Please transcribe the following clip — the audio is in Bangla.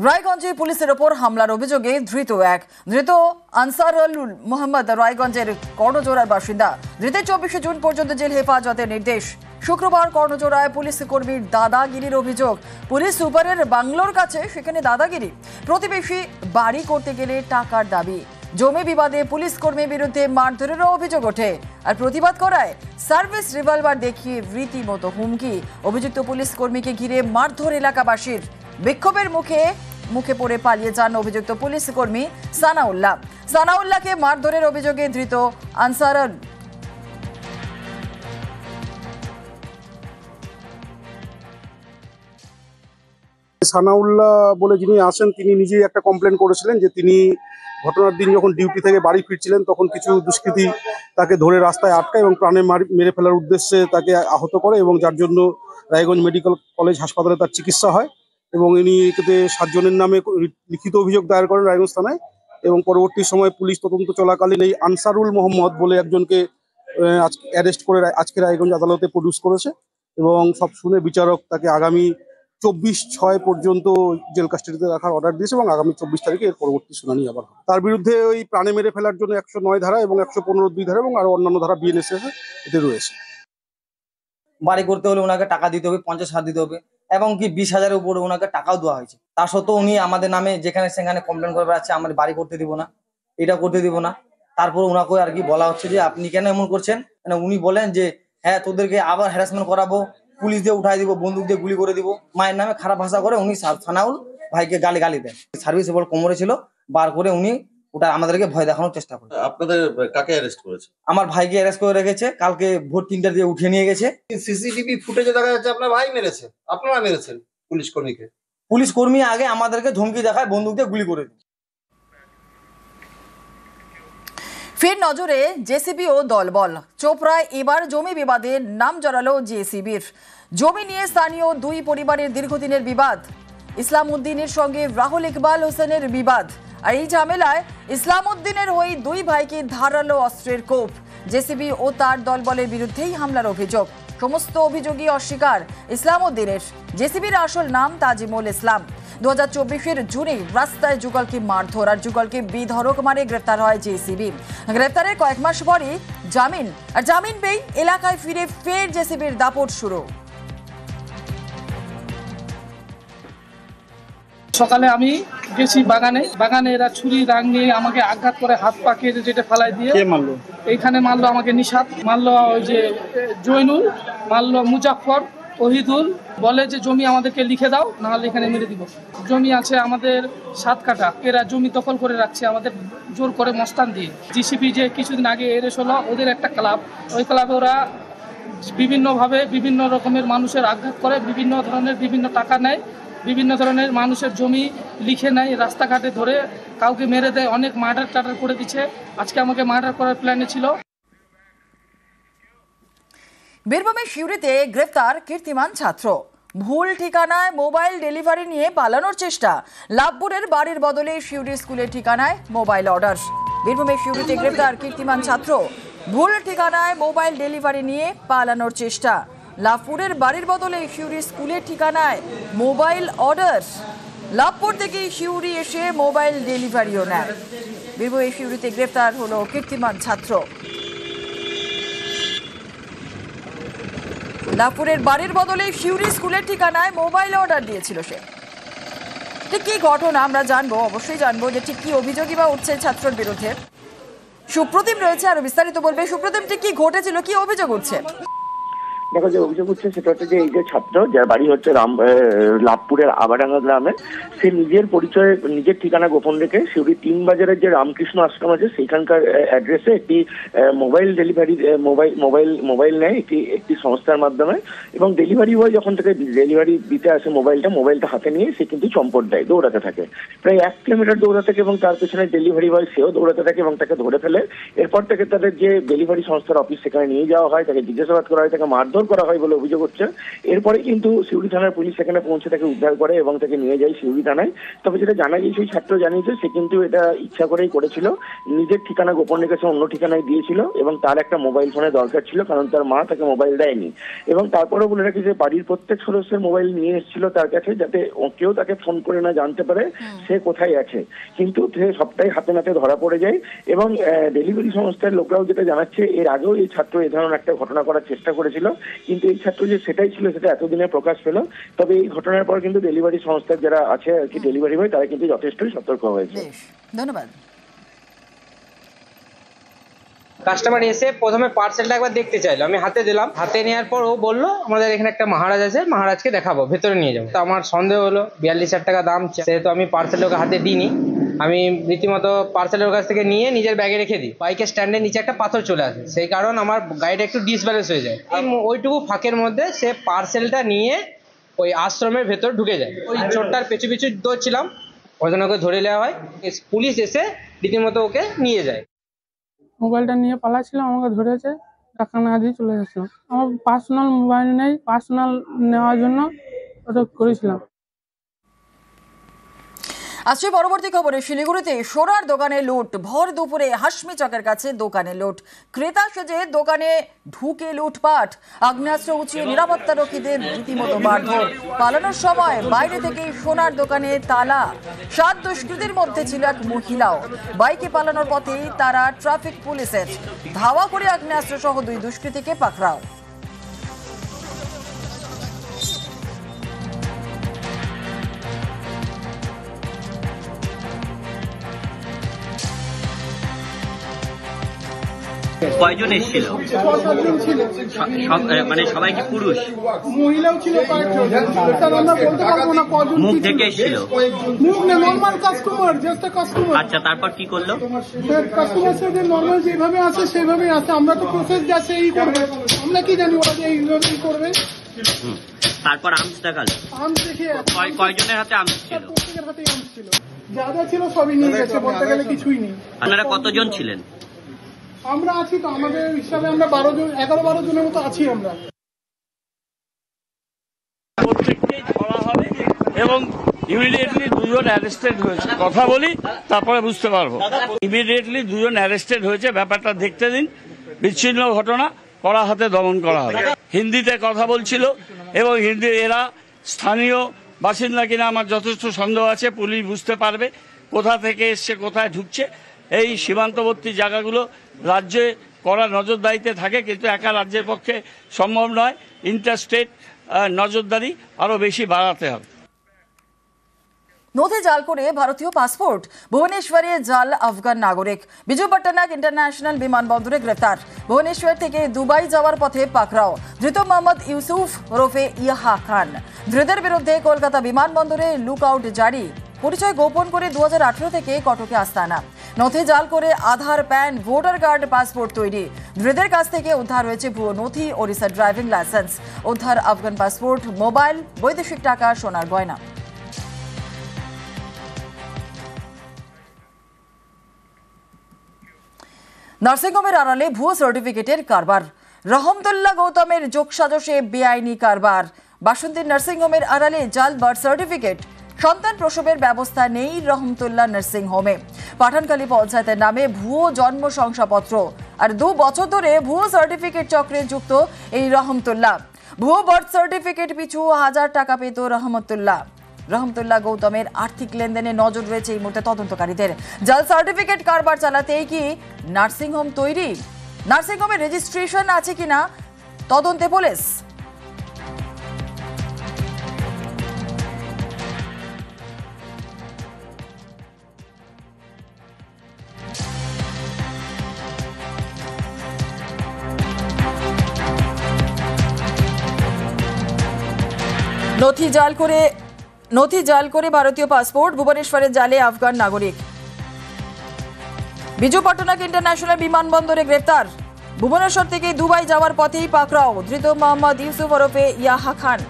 রায়গঞ্জে পুলিশের ওপর হামলার অভিযোগে ধৃত আনসারুল মোহাম্মদ রায়গঞ্জের কর্ণজোড়ার বাসিন্দা। ধৃতের 24 জুন পর্যন্ত জেল হেফাজতের নির্দেশ। শুক্রবার কর্ণজোড়ায় পুলিশ কর্মীর দাদাগিরির অভিযোগ। পুলিশ সুপারের বাংলোর কাছে সেখানে দাদাগিরি। প্রতিবেশী বাড়ি করতে গেলে টাকার দাবি। জমি বিবাদে পুলিশ কর্মীর বিরুদ্ধে মারধরেরও অভিযোগ ওঠে। আর প্রতিবাদ করায় সার্ভিস রিভলভার দেখিয়ে রীতিমতো হুমকি। অভিযুক্ত পুলিশ কর্মীকে ঘিরে মারধর এলাকাবাসীর। বিক্ষোভের মুখে পড়ে পালিয়ে যান অভিযুক্ত পুলিশ কর্মী সানাউল্লাহকে মারধরের অভিযোগে ধৃত আনসারুল। সানাউল্লাহ বলে যিনি আসেন তিনি নিজেই একটা কমপ্লেন করেছিলেন যে তিনি ঘটনার দিন যখন ডিউটি থেকে বাড়ি ফিরছিলেন তখন কিছু দুষ্কৃতী তাকে ধরে রাস্তায় আটকায় এবং প্রাণে মেরে ফেলার উদ্দেশ্যে তাকে আহত করে, এবং যার জন্য রায়গঞ্জ মেডিকেল কলেজ হাসপাতালে তার চিকিৎসা হয়। এবং ইনি এতে 7 জনের নামে লিখিত অভিযোগ দায়ের করেন রায়গঞ্জ থানায়। এবং পরবর্তী সময় পুলিশ তদন্ত চলাকালীন এই আনসারুল মোহাম্মদ বলে একজনকে অ্যারেস্ট করে আজকে রায়গঞ্জ আদালতে প্রডিউস করেছে। এবং সব শুনে বিচারক তাকে আগামী 24/6 পর্যন্ত জেল কাস্টাডিতে রাখার অর্ডার দিয়েছে এবং আগামী 24 তারিখে এর পরবর্তী শুনানি আবার হবে। তার বিরুদ্ধে ওই প্রাণে মেরে ফেলার জন্য 109 ধারা এবং 115(2) ধারা এবং আরো অন্যান্য ধারা বিএনএসএস এতে রয়েছে। বাড়ি করতে হলে ওনাকে টাকা দিতে হবে, 50,000 দিতে হবে, এবং কি 20,000-এর উপরে ওনাকে টাকাও দেওয়া হয়েছে। তা সত্ত্বেও উনি আমাদের নামে যেখানে সেখানে কমপ্লেন করে বেড়াচ্ছে, আমার বাড়ি করতে দিব না, এটা করতে দিব না। তারপর ওনাকে আর কি বলা হচ্ছে যে আপনি কেন এমন করছেন। মানে উনি বলেন যে হ্যাঁ তোদেরকে আবার হ্যারাসমেন্ট করাবো, পুলিশ দিয়ে উঠাই দিব, বন্দুক দিয়ে গুলি করে দিব। মায়ের নামে খারাপ ভাষা করে উনি সানাউল ভাইকে গালি দেন। সার্ভিস বল কোমরে ছিল, বার করে উনি ওটা আমাদেরকে ভয় দেখানোর চেষ্টা করে। আপনাদের কাকে অ্যারেস্ট করেছে? আমার ভাইকে অ্যারেস্ট করে রেখেছে। কালকে ভোর 3টা দিয়ে উঠিয়ে নিয়ে গেছে। সিসিটিভি ফুটেজে দেখা যাচ্ছে আপনার ভাই মেরেছে, আপনারা মেরেছেন পুলিশ কর্মীকে। পুলিশ কর্মী আগে আমাদেরকে ধমকি দেখায়, বন্দুক দিয়ে গুলি করে দেয়। ফের নজরে জেসিবি ও দলবল। চোপড়ায় এবার জমি বিবাদে নাম জড়ালো জেসিবির। জমি নিয়ে স্থানীয় 2 পরিবারের দীর্ঘদিনের বিবাদ। ইসলাম উদ্দিনের সঙ্গে রাহুল ইকবাল হোসেনের বিবাদ। আর এই ঝামেলায় ইসলাম উদ্দিনের ওই 2 ভাইকে ধারালো অস্ত্রের কোপ। জেসিবি ও তার দলবলের বিরুদ্ধেই হামলার অভিযোগ। সমস্ত অভিযোগই অস্বীকার ইসলাম উদ্দিনের। জেসিবির আসল নাম তাজিমুল ইসলাম। 2024-এর জুনে রাস্তায় যুগলকে মারধর আর যুগলকে বেধড়ক মারে গ্রেফতার হয় জেসিবি। গ্রেফতারের কয়েক মাস পরই জামিন পেয়ে এলাকায় ফিরে ফের জেসিবির দাপট শুরু। সকালে আমি গেছি বাগানে এরা ছুরি রাং নিয়ে আমাকে আঘাত করে হাত পা কেটে যেটা ফেলাই দিয়ে মারলো। এইখানে মারলো আমাকে নিশাত, মারলো ওই যে জৈনুল, মারলো মুজাফর, ওহিদুল। বলে যে জমি আমাদেরকে লিখে দাও, নাহলে এখানে মেরে দিব। জমি আছে আমাদের 7 কাঠা। এরা জমি দখল করে রাখছে আমাদের জোর করে মস্তান দিয়ে। জিসিবি যে কিছুদিন আগে এরেস হলো, ওদের একটা ক্লাব, ওই ক্লাবে ওরা বিভিন্নভাবে বিভিন্ন রকমের মানুষের আঘাত করে, বিভিন্ন ধরনের বিভিন্ন টাকা নেয়, বিভিন্ন ধরনের মানুষের জমি লিখে নেয়, রাস্তাঘাটে ধরে কাউকে মেরে দেয়, অনেক মার্ডার করে দিচ্ছে। আজকে আমাকে মার্ডার করার প্ল্যানে ছিল। বীরভূমের সিউড়িতে গ্রেফতার কীর্তিমান ছাত্র। ভুল ঠিকানায় মোবাইল ডেলিভারি নিয়ে পালানোর চেষ্টা। লাভপুরের বাড়ির বদলে সিউড়ি স্কুলের ঠিকানায় মোবাইল অর্ডার। বীরভূমের সিউড়িতে গ্রেফতার কীর্তিমান ছাত্র। ভুল ঠিকানায় মোবাইল ডেলিভারি নিয়ে পালানোর চেষ্টা। লাভপুরের বাড়ির বদলে সিউড়ি স্কুলের ঠিকানায় মোবাইল অর্ডার। লাভপুর থেকে সিউড়ি এসে মোবাইল ডেলিভারিও নেয়। বীরভূমের সিউড়িতে গ্রেফতার হলো কীর্তিমান ছাত্র। লাভপুরের বাড়ির বদলে সিউড়ি স্কুলের ঠিকানায় মোবাইল অর্ডার দিয়েছিল সে। ঠিক কি ঘটনা আমরা অবশ্যই জানবো যে ঠিক কি অভিযোগই বা উঠছে ছাত্রের বিরুদ্ধে। সুপ্রতিম রয়েছে, আরো বিস্তারিত বলবে। সুপ্রতিম, ঠিক কি ঘটেছিল, কি অভিযোগ উঠছে? দেখো, যে অভিযোগ হচ্ছে সেটা হচ্ছে যে এই যে ছাত্র, যার বাড়ি হচ্ছে লাভপুরের আবাডাঙ্গা গ্রামে, সে নিজের ঠিকানা গোপন রেখে সিউড়ি 3 বাজারের যে রামকৃষ্ণ আশ্রম আছে সেখানকার অ্যাড্রেসে একটি মোবাইল নেয় একটি সংস্থার মাধ্যমে। এবং ডেলিভারি বয় যখন থেকে ডেলিভারি দিতে আসে মোবাইলটা হাতে নিয়ে সে কিন্তু চম্পট দেয়, দৌড়াতে থাকে। প্রায় 1 কিলোমিটার দৌড়াতে থাকে এবং তার পেছনে ডেলিভারি বয় সেও দৌড়াতে থাকে এবং তাকে ধরে ফেলে। এরপর থেকে তাদের যে ডেলিভারি সংস্থার অফিস সেখানে নিয়ে যাওয়া হয়, তাকে জিজ্ঞাসাবাদ করা হয়, তাকে মারধর মারধর করা হয় বলে অভিযোগ হচ্ছে। এরপরে কিন্তু সিউড়ি থানার পুলিশ সেখানে পৌঁছে তাকে উদ্ধার করে এবং তাকে নিয়ে যায় সিউড়ি থানায়। তবে যেটা জানা গিয়েছে, ওই ছাত্র জানিয়েছে সে কিন্তু এটা ইচ্ছা করেই করেছিল, নিজের ঠিকানা গোপন রেখেছে, অন্য ঠিকানায় দিয়েছিল এবং তার একটা মোবাইল ফোনের দরকার ছিল, কারণ তার মা তাকে মোবাইল দেয়নি। এবং তারপরেও বলে রাখি যে বাড়ির প্রত্যেক সদস্যের মোবাইল নিয়ে এসেছিল তার কাছে, যাতে কেউ তাকে ফোন করে না জানতে পারে সে কোথায় আছে। কিন্তু সে সবটাই হাতে নাতে ধরা পড়ে যায় এবং ডেলিভারি সংস্থার লোকরাও যেটা জানাচ্ছে, এর আগেও এই ছাত্র এ ধরনের একটা ঘটনা করার চেষ্টা করেছিল, কিন্তু এই ছাত্র যে সেটাই ছিল সেটা এতদিনে প্রকাশ পেল। তবে এই ঘটনার পর কিন্তু ডেলিভারি সংস্থার যারা আছে আর কি, ডেলিভারি বয়, তারা কিন্তু যথেষ্টই সতর্ক হয়েছে। ধন্যবাদ। কাস্টমার এসে প্রথমে পার্সেলটা একবার দেখতে চাইলো, আমি হাতে দিলাম। হাতে নেওয়ার পর ও বললো আমাদের এখানে একটা মহারাজ আছে, মহারাজকে দেখাবো, ভেতরে নিয়ে যাবো। তো আমার সন্দেহ হলো 42,000 টাকা দাম, সেহেতু আমি পার্সেলটা ওকে হাতে দিইনি। আমি রীতিমতো পার্সেলের কাছ থেকে নিয়ে নিজের ব্যাগে রেখে দিই। বাইকের স্ট্যান্ডের নিচে একটা পাথর চলে আসে, সেই কারণ আমার গাড়িটা একটু ডিসব্যালেন্স হয়ে যায়। ওইটুকু ফাঁকের মধ্যে সে পার্সেলটা নিয়ে ওই আশ্রমের ভেতর ঢুকে যায়। ওই চোরটার পিছু পিছু দৌড়ছিলাম, ওই জন্য ওকে ধরে নেওয়া হয়। পুলিশ এসে রীতিমতো ওকে নিয়ে যায়। মোবাইলটা নিয়ে পালাচ্ছিলাম, আমাকে ধরেছে, টাকা না দিয়ে চলে যাচ্ছিলাম। আমার পার্সোনাল মোবাইল নেই, পার্সোনাল নেওয়ার জন্য ওটা করেছিলাম। আসছে পরবর্তী খবরে। শিলিগুড়িতে সোনার দোকানে লুট, ভর দুপুরে হাসমি চকের কাছে দোকানে লুট, ক্রেতা সেজে দোকানে ঢুকে লুটপাট, আগ্নেয়াস্ত্র উঁচিয়ে নিরাপত্তারক্ষীদের রীতিমতো মারধর, পালানোর সময় বাইরে থেকে সোনার দোকানে তালা। 7 দুষ্কৃতীর মধ্যে ছিল এক মহিলাও। বাইকে পালানোর পথেই তারা ট্রাফিক পুলিশের ধাওয়া করে আগ্নেয়াস্ত্র সহ 2 দুষ্কৃতীকে পাকড়াও। কয়জন এসেছিল? মানে সবাই কি পুরুষ? মহিলাও ছিল কয়েকজন, আমরা বলতে পারবো না কজন। মুখ থেকে এসেছিল? মুখ না, নর্মাল কাস্টমার, জাস্ট আ কাস্টমার। আচ্ছা, তারপর কি করলো? কাস্টমার সাথে নর্মাল যেভাবে আছে সেভাবেই আছে। আমরা তো প্রসেস যাচ্ছে এই করবে, আমরা কি জানি ওরা যে এইভাবেই করবে। তারপর আর্মস দেখালো? আর্মস দেখে কয়জনের হাতে আর্মস ছিল? প্রত্যেকের হাতে আর্মস ছিল, যা যা ছিল সবই নিয়ে গেছে, বলতে গেলে কিছুই নেই। আপনারা কতজন ছিলেন? আমরা আছি তো, আমাদের হিসাবে আমরা 11-12 জনের মতো আছি আমরা। প্রত্যেককেই ধরা হবে এবং ইমিডিয়েটলি 2 জন অ্যারেস্টেড হয়েছে। কথা বলি তারপরে বুঝতে পারবো। ইমিডিয়েটলি 2 জন অ্যারেস্টেড হয়েছে, ব্যাপারটা দেখতে দিন। বিচ্ছিন্ন ঘটনা, কড়া হাতে দমন করা হবে। হিন্দিতে কথা বলছিল এবং হিন্দি, এরা স্থানীয় বাসিন্দা কিনা আমার যথেষ্ট সন্দেহ আছে। পুলিশ বুঝতে পারবে কোথা থেকে এসছে, কোথায় ঢুকছে। এই সীমান্তবর্তী জায়গাগুলো রাজ্যে কড়া নজরদারিতে থাকে, কিন্তু একা রাজ্যের পক্ষে সম্ভব নয়। ইন্টারস্টেট নজরদারি আরো বেশি বাড়াতে হবে। নথি জাল করে ভারতীয় পাসপোর্ট, ভুবনেশ্বরে জাল আফগান নাগরিক, বিজু পট্টনাক ইন্টারন্যাশনাল বিমানবন্দরে গ্রেফতার। ভুবনেশ্বর থেকে দুবাই যাওয়ার পথে পাকড়াও, ধৃত মোহাম্মদ ইউসুফ ওরফে ইয়াহা খান। ধৃতের বিরুদ্ধে কলকাতা বিমানবন্দরে লুকআউট জারি। পরিচয় গোপন করে 2018 থেকে কটকে আস্তানা। নথি জাল করে আধার, প্যান, ভোটার কার্ড, পাসপোর্ট তৈরি। ধৃতের কাছ থেকে উদ্ধার হয়েছে ভুয়ো নথি, ওড়িশার ড্রাইভিং লাইসেন্স। উদ্ধার আফগান পাসপোর্ট, মোবাইল, বৈদেশিক টাকা, সোনার গয়না। নার্সিংহোমের আড়ালে ভুয়ো সার্টিফিকেটের কারবার, রহমতুল্লাহ গৌতমের যোগসাজশে বেআইনি কারবার। বাসন্তী নার্সিংহোমের আড়ালে জাল বার্থ সার্টিফিকেট, সন্তান প্রসবের ব্যবস্থা নেই রহমতুল্লাহ নার্সিং হোমে। পাঠানখালী পঞ্চায়েতের নামে ভুয়ো জন্ম শংসাপত্র, আর 2 বছর ধরে ভুয়ো সার্টিফিকেট চক্রে যুক্ত এই রহমতুল্লাহ। ভুয়ো বার্থ সার্টিফিকেট পিছু 1000 টাকা পেত রহমতুল্লাহ গৌতমের আর্থিক লেনদেনে নজর রয়েছে এই মুহূর্তে তদন্তকারীদের। জাল সার্টিফিকেট কারবার চালাতেই কি নার্সিংহোম তৈরি? নার্সিংহোমের রেজিস্ট্রেশন আছে কিনা তদন্তে পুলিশ। নথি জাল করে ভারতীয় পাসপোর্ট, ভুবনেশ্বরের জালে আফগান নাগরিক। বিজু পট্টনাক ইন্টারন্যাশনাল বিমানবন্দরে গ্রেফতার। ভুবনেশ্বর থেকে দুবাই যাওয়ার পথেই পাকড়াও, ধৃত মোহাম্মদ ইউসুফ ওরফে ইয়াহা খান।